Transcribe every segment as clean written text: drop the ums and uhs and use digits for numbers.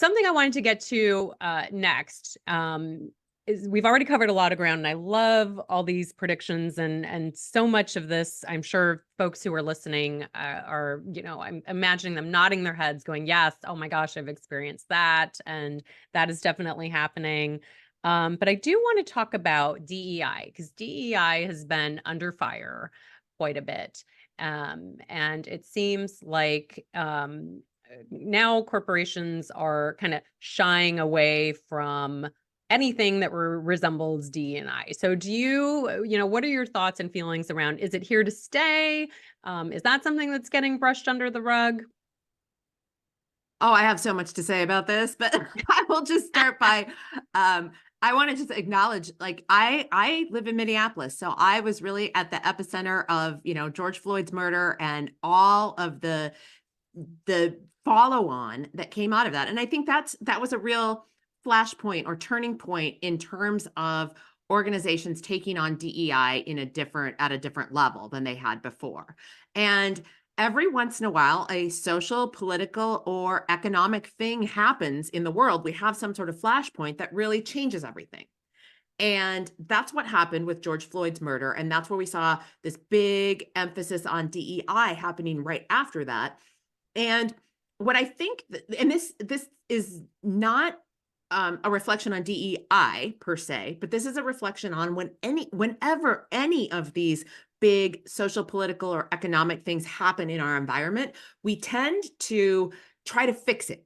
something I wanted to get to next is we've already covered a lot of ground, and I love all these predictions and so much of this. I'm sure folks who are listening are, I'm imagining them nodding their heads, going, "Yes, oh my gosh, I've experienced that, and that is definitely happening." But I do want to talk about DEI because DEI has been under fire quite a bit. And it seems like now corporations are kind of shying away from anything that resembles D&I. So what are your thoughts and feelings around, is it here to stay? Is that something that's getting brushed under the rug? Oh, I have so much to say about this, but I will just start by I want to just acknowledge, like, I live in Minneapolis, so I was really at the epicenter of, George Floyd's murder and all of the follow on that came out of that. And I think that was a real flashpoint or turning point in terms of organizations taking on DEI at a different level than they had before. And every once in a while, a social, political, or economic thing happens in the world. We have some sort of flashpoint that really changes everything. And that's what happened with George Floyd's murder. And that's where we saw this big emphasis on DEI happening right after that. And what I think, and this is not a reflection on DEI per se, but this is a reflection on whenever any of these big social, political, or economic things happen in our environment, we tend to try to fix it.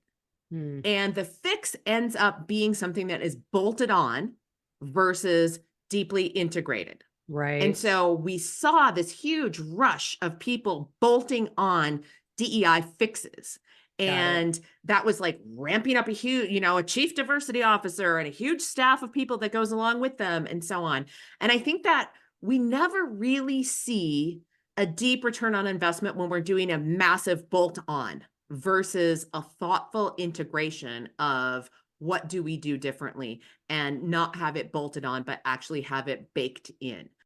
And the fix ends up being something that is bolted on versus deeply integrated. Right. And so we saw this huge rush of people bolting on DEI fixes. And that was like ramping up a huge, a chief diversity officer and a huge staff of people that goes along with them and so on. And I think that we never really see a deep return on investment when we're doing a massive bolt on versus a thoughtful integration of what do we do differently and not have it bolted on, but actually have it baked in.